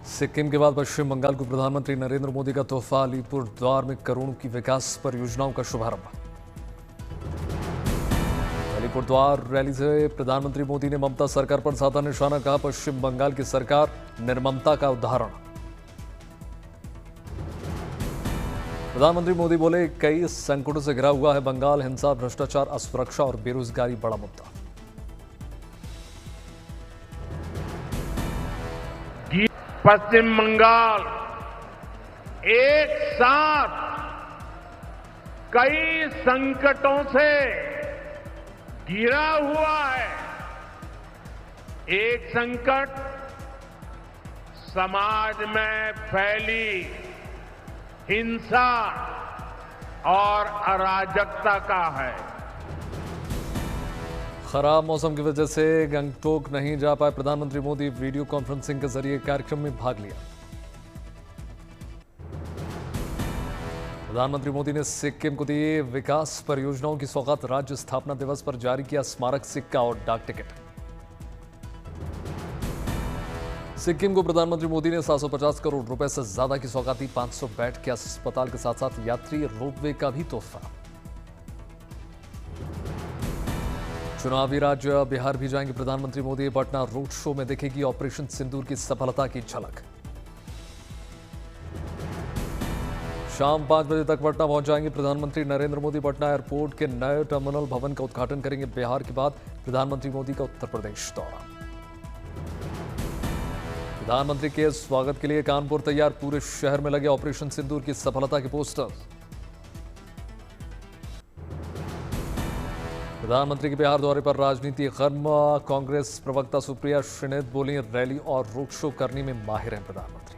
सिक्किम के बाद पश्चिम बंगाल को प्रधानमंत्री नरेंद्र मोदी का तोहफा। अलीपुर द्वार में करोड़ों की विकास परियोजनाओं का शुभारंभ। अलीपुर द्वार रैली से प्रधानमंत्री मोदी ने ममता सरकार पर साधा निशाना, कहा पश्चिम बंगाल की सरकार निर्ममता का उदाहरण। प्रधानमंत्री मोदी बोले कई संकटों से घिरा हुआ है बंगाल, हिंसा, भ्रष्टाचार, असुरक्षा और बेरोजगारी बड़ा मुद्दा। पश्चिम बंगाल एक साथ कई संकटों से घिरा हुआ है। एक संकट समाज में फैली हिंसा और अराजकता का है। खराब मौसम की वजह से गंगटोक नहीं जा पाए प्रधानमंत्री मोदी, वीडियो कॉन्फ्रेंसिंग के जरिए कार्यक्रम में भाग लिया। प्रधानमंत्री मोदी ने सिक्किम को दिए विकास परियोजनाओं की सौगात, राज्य स्थापना दिवस पर जारी किया स्मारक सिक्का और डाक टिकट। सिक्किम को प्रधानमंत्री मोदी ने 750 करोड़ रुपए से ज्यादा की सौगात दी, 500 बेड के अस्पताल के साथ साथ यात्री रोपवे का भी तोहफा। चुनावी राज्य बिहार भी जाएंगे प्रधानमंत्री मोदी, पटना रोड शो में दिखेगी ऑपरेशन सिंदूर की सफलता की झलक। शाम 5 बजे तक पटना पहुंच जाएंगे प्रधानमंत्री नरेंद्र मोदी, पटना एयरपोर्ट के नए टर्मिनल भवन का उद्घाटन करेंगे। बिहार के बाद प्रधानमंत्री मोदी का उत्तर प्रदेश दौरा। प्रधानमंत्री के स्वागत के लिए कानपुर तैयार, पूरे शहर में लगे ऑपरेशन सिंदूर की सफलता के पोस्टर। प्रधानमंत्री के बिहार दौरे पर राजनीति गर्म, कांग्रेस प्रवक्ता सुप्रिया श्रीनेत बोली रैली और रोड शो करने में माहिर हैं प्रधानमंत्री।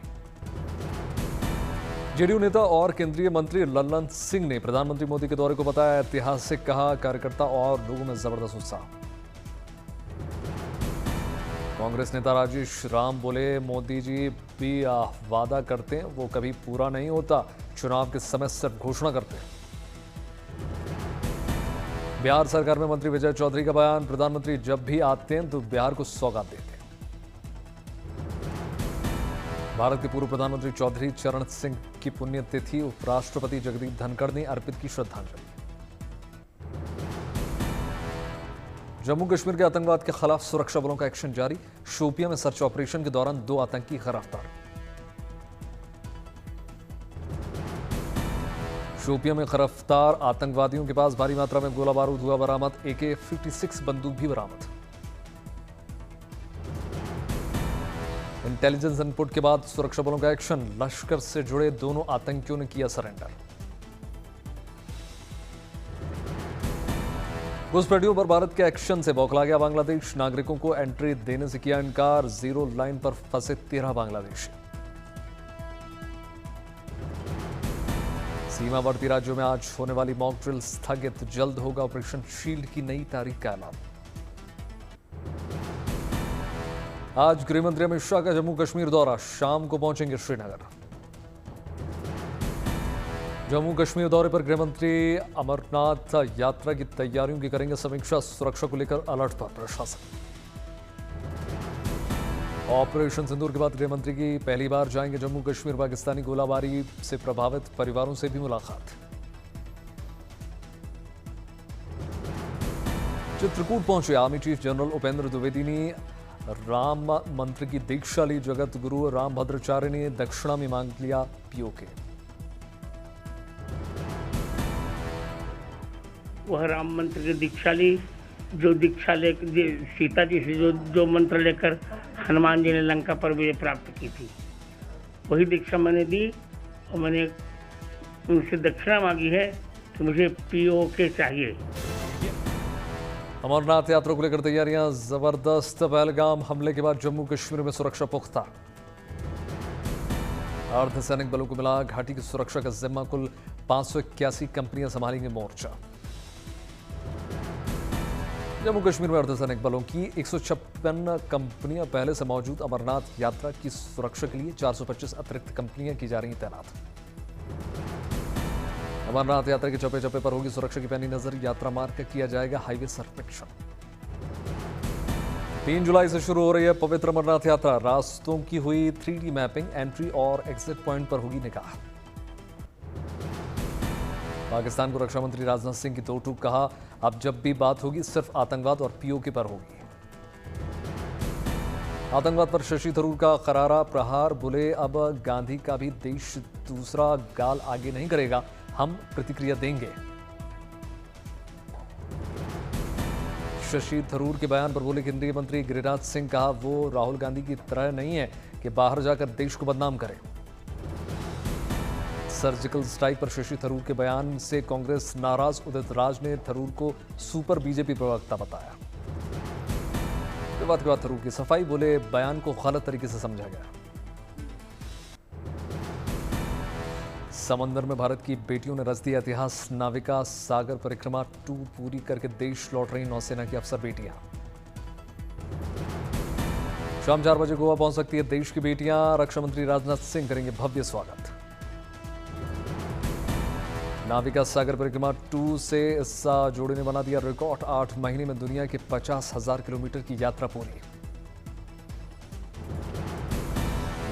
जेडीयू नेता और केंद्रीय मंत्री लल्लन सिंह ने प्रधानमंत्री मोदी के दौरे को बताया ऐतिहासिक, कहा कार्यकर्ता और लोगों में जबरदस्त उत्साह। कांग्रेस नेता राजेश राम बोले मोदी जी भी वादा करते हैं वो कभी पूरा नहीं होता, चुनाव के समय सिर्फ घोषणा करते हैं। बिहार सरकार में मंत्री विजय चौधरी का बयान, प्रधानमंत्री जब भी आते हैं तो बिहार को सौगात देते हैं। भारत के पूर्व प्रधानमंत्री चौधरी चरण सिंह की पुण्यतिथि, उपराष्ट्रपति जगदीप धनखड़ ने अर्पित की श्रद्धांजलि। जम्मू कश्मीर के आतंकवाद के खिलाफ सुरक्षा बलों का एक्शन जारी, शोपियां में सर्च ऑपरेशन के दौरान 2 आतंकी गिरफ्तार। शोपियां में गिरफ्तार आतंकवादियों के पास भारी मात्रा में गोला बारूद हुआ बरामद, AK-56 बंदूक भी बरामद। इंटेलिजेंस इनपुट के बाद सुरक्षा बलों का एक्शन, लश्कर से जुड़े दोनों आतंकियों ने किया सरेंडर। घुसपैठियों पर भारत के एक्शन से बौखला गया बांग्लादेश, नागरिकों को एंट्री देने से किया इनकार, जीरो लाइन पर फंसे 13 बांग्लादेशी। सीमावर्ती राज्यों में आज होने वाली मॉक ड्रिल स्थगित, जल्द होगा ऑपरेशन शील्ड की नई तारीख का ऐलान। आज गृहमंत्री अमित शाह का जम्मू कश्मीर दौरा, शाम को पहुंचेंगे श्रीनगर। जम्मू कश्मीर दौरे पर गृहमंत्री अमरनाथ यात्रा की तैयारियों की करेंगे समीक्षा, सुरक्षा को लेकर अलर्ट पर प्रशासन। ऑपरेशन सिंदूर के बाद गृहमंत्री की पहली बार जाएंगे जम्मू कश्मीर, पाकिस्तानी गोलाबारी से प्रभावित परिवारों से भी मुलाकात। चित्रकूट पहुंचे army chief general Upendra Dwivedi ने राम मंत्र की दीक्षा ली, जगत गुरु रामभद्राचार्य ने दक्षिणा में मांग लिया POK। वह राम मंत्र की दीक्षा ली, जो दीक्षा ले सीता जी से जो मंत्र लेकर हनुमान जी ने लंका पर विजय प्राप्त की थी, वही दीक्षा मैंने दी और मैंने उनसे दक्षिणा मांगी है कि मुझे POK चाहिए। अमरनाथ यात्रा को लेकर तैयारियां जबरदस्त, पहलगाम हमले के बाद जम्मू कश्मीर में सुरक्षा पुख्ता। अर्धसैनिक बलों को मिला घाटी की सुरक्षा का जिम्मा, कुल 581 कंपनियां संभालेंगे मोर्चा। जम्मू कश्मीर में अर्धसैनिक बलों की 156 कंपनियां पहले से मौजूद, अमरनाथ यात्रा की सुरक्षा के लिए 425 अतिरिक्त कंपनियां की जा रही तैनात। अमरनाथ यात्रा के चौपे चौपे पर होगी सुरक्षा की पैनी नजर, यात्रा मार्ग का किया जाएगा हाईवे सर्वेक्षण। 3 जुलाई से शुरू हो रही है पवित्र अमरनाथ यात्रा। रास्तों की हुई 3D मैपिंग, एंट्री और एग्जिट पॉइंट पर होगी निगाह। पाकिस्तान को रक्षा मंत्री राजनाथ सिंह की दो टूक, कहा अब जब भी बात होगी सिर्फ आतंकवाद और पीओके पर होगी। आतंकवाद पर शशि थरूर का करारा प्रहार, बोले अब गांधी का भी देश दूसरा गाल आगे नहीं करेगा, हम प्रतिक्रिया देंगे। शशि थरूर के बयान पर बोले केंद्रीय मंत्री गिरिराज सिंह, कहा वो राहुल गांधी की तरह नहीं है कि बाहर जाकर देश को बदनाम करे। सर्जिकल स्ट्राइक पर शशि थरूर के बयान से कांग्रेस नाराज, उदित राज ने थरूर को सुपर बीजेपी प्रवक्ता बताया। विवाद के बाद थरूर की सफाई, बोले बयान को गलत तरीके से समझा गया। समंदर में भारत की बेटियों ने रच दिया इतिहास, नाविका सागर परिक्रमा 2 पूरी करके देश लौट रही नौसेना की अफसर बेटियां। शाम 4 बजे गोवा पहुंच सकती है देश की बेटियां, रक्षा मंत्री राजनाथ सिंह करेंगे भव्य स्वागत। नाविका सागर परिक्रमा 2 से इस जोड़े ने बना दिया रिकॉर्ड, 8 महीने में दुनिया के 50,000 किलोमीटर की यात्रा पूरी।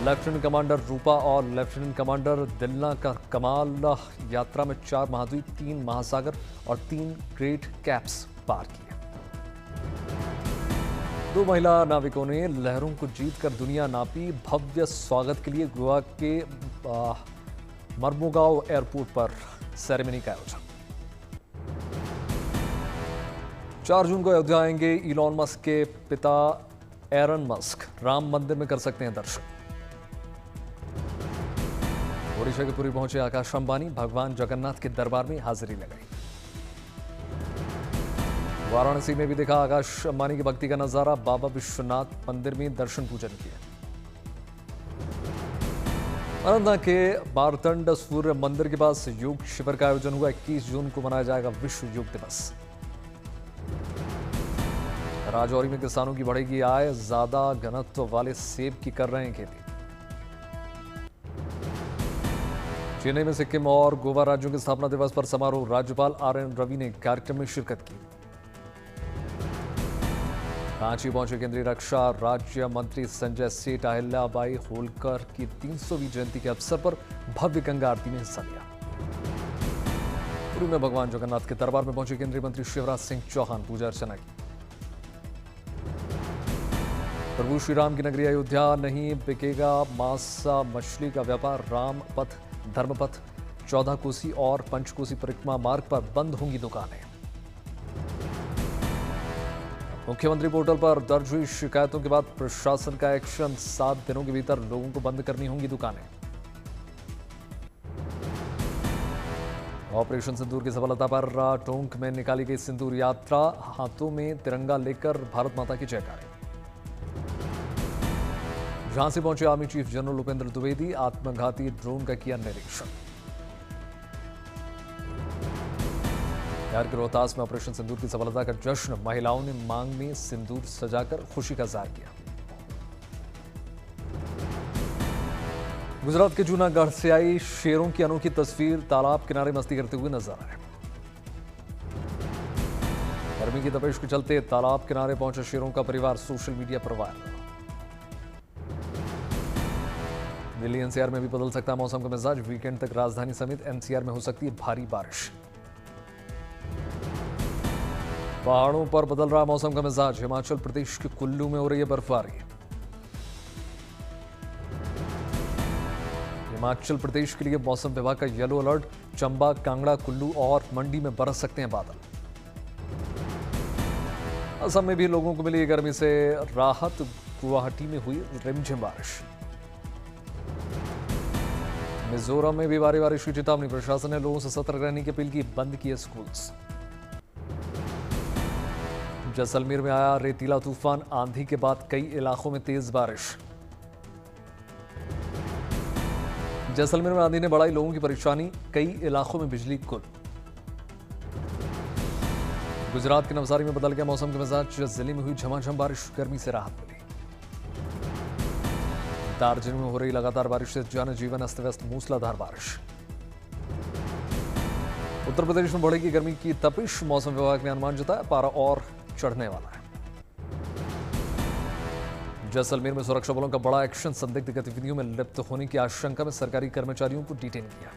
लेफ्टिनेंट कमांडर रूपा और लेफ्टिनेंट कमांडर दिलना का कमाल, यात्रा में 4 महाद्वीप, 3 महासागर और 3 ग्रेट कैप्स पार किए। 2 महिला नाविकों ने लहरों को जीतकर दुनिया नापी, भव्य स्वागत के लिए गोवा के मर्मुगांव एयरपोर्ट पर सेरेमनी का आयोजन। 4 जून को अयोध्या आएंगे इलॉन मस्क के पिता एरन मस्क, राम मंदिर में कर सकते हैं दर्शन। ओडिशा के पुरी पहुंचे आकाश अंबानी, भगवान जगन्नाथ के दरबार में हाजिरी लगाई। वाराणसी में भी देखा आकाश अंबानी की भक्ति का नजारा, बाबा विश्वनाथ मंदिर में दर्शन पूजन किए। अनंतनाग के मारतंड सूर्य मंदिर के पास योग शिविर का आयोजन हुआ। 21 जून को मनाया जाएगा विश्व योग दिवस। राजौरी में किसानों की बढ़ेगी आय, ज्यादा घनत्व वाले सेब की कर रहे हैं खेती। चेन्नई में सिक्किम और गोवा राज्यों के स्थापना दिवस पर समारोह, राज्यपाल RN रवि ने कार्यक्रम में शिरकत की। रांची पहुंचे केंद्रीय रक्षा राज्य मंत्री संजय सेठ, अहिल्याबाई होलकर की 300वीं जयंती के अवसर पर भव्य गंगा आरती में हिस्सा लिया। पुरी में भगवान जगन्नाथ के दरबार में पहुंचे केंद्रीय मंत्री शिवराज सिंह चौहान, पूजा अर्चना की। प्रभु श्री राम की नगरी अयोध्या, नहीं बिकेगा मांस मछली का व्यापार, राम पथ धर्मपथ 14 कोसी और पंचकोसी परिक्रमा मार्ग पर बंद होंगी दुकानें। मुख्यमंत्री पोर्टल पर दर्ज हुई शिकायतों के बाद प्रशासन का एक्शन, 7 दिनों के भीतर लोगों को बंद करनी होंगी दुकानें। ऑपरेशन सिंदूर की सफलता पर टोंक में निकाली गई सिंदूर यात्रा, हाथों में तिरंगा लेकर भारत माता की जयकारे। झांसी पहुंचे army chief general Upendra Dwivedi, आत्मघाती ड्रोन का किया निरीक्षण। बिहार के रोहतास में ऑपरेशन सिंदूर की सफलता का जश्न, महिलाओं ने मांग में सिंदूर सजाकर खुशी का इजहार किया। गुजरात के जूनागढ़ से आई शेरों की अनोखी तस्वीर, तालाब किनारे मस्ती करते हुए नजर आए। गर्मी की तपिश के चलते तालाब किनारे पहुंचे शेरों का परिवार सोशल मीडिया पर वायरल। दिल्ली एनसीआर में भी बदल सकता है मौसम का मिजाज, वीकेंड तक राजधानी समेत एनसीआर में हो सकती है भारी बारिश। पहाड़ों पर बदल रहा मौसम का मिजाज, हिमाचल प्रदेश के कुल्लू में हो रही है बर्फबारी। हिमाचल प्रदेश के लिए मौसम विभाग का येलो अलर्ट, चंबा, कांगड़ा, कुल्लू और मंडी में बरस सकते हैं बादल। असम में भी लोगों को मिली गर्मी से राहत, गुवाहाटी में हुई रिमझिम बारिश। मिजोरम में भी भारी बारिश की चेतावनी, प्रशासन ने लोगों से सतर्क रहने की अपील की, बंद किए स्कूल्स। जैसलमेर में आया रेतीला तूफान, आंधी के बाद कई इलाकों में तेज बारिश। जैसलमेर में आंधी ने बढ़ाई लोगों की परेशानी, कई इलाकों में बिजली गुल। गुजरात के नवसारी में बदल गया मौसम का मिजाज, जिले में हुई झमाझम बारिश, गर्मी से राहत मिली। दार्जिलिंग में हो रही लगातार बारिश से जनजीवन अस्त व्यस्त, मूसलाधार बारिश। उत्तर प्रदेश में बढ़ेगी गर्मी की तपिश, मौसम विभाग ने अनुमान जताया पारा और चढ़ने वाला है। जैसलमेर में सुरक्षा बलों का बड़ा एक्शन, संदिग्ध गतिविधियों में लिप्त होने की आशंका में सरकारी कर्मचारियों को डिटेन किया।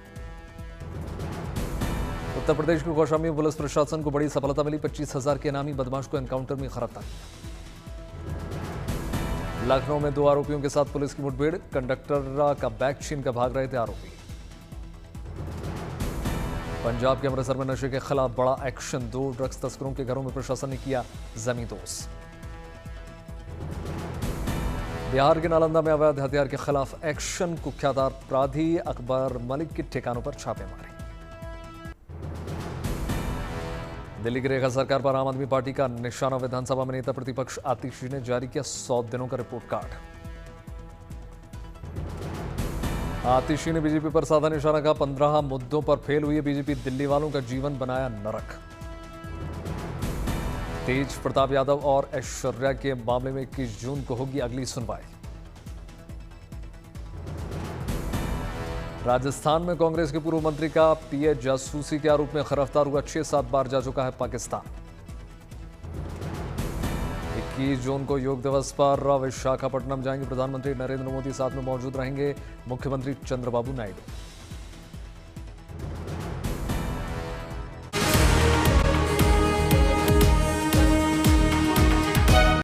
उत्तर प्रदेश के कौशाम्बी में पुलिस प्रशासन को बड़ी सफलता मिली, 25,000 के इनामी बदमाश को एनकाउंटर में गिरफ्तार किया। लखनऊ में 2 आरोपियों के साथ पुलिस की मुठभेड़, कंडक्टर का बैग छीन कर भाग रहे थे आरोपी। पंजाब के अमृतसर में नशे के खिलाफ बड़ा एक्शन, 2 ड्रग्स तस्करों के घरों में प्रशासन ने किया जमींदोज। बिहार के नालंदा में अवैध हथियार के खिलाफ एक्शन, कुख्यात अपराधी अकबर मलिक के ठिकानों पर छापेमारी। दिल्ली की रेखा सरकार पर आम आदमी पार्टी का निशाना, विधानसभा में नेता प्रतिपक्ष आतिशी ने जारी किया 100 दिनों का रिपोर्ट कार्ड। आतिशी ने बीजेपी पर साधा निशाना, का 15 मुद्दों पर फेल हुई है बीजेपी, दिल्ली वालों का जीवन बनाया नरक। तेज प्रताप यादव और ऐश्वर्या के मामले में 21 जून को होगी अगली सुनवाई। राजस्थान में कांग्रेस के पूर्व मंत्री का पीए जासूसी के आरोप में गिरफ्तार हुआ, 6-7 बार जा चुका है पाकिस्तान। 21 जून को योग दिवस पर विशाखापट्टनम जाएंगे प्रधानमंत्री नरेंद्र मोदी, साथ में मौजूद रहेंगे मुख्यमंत्री चंद्रबाबू नायडू।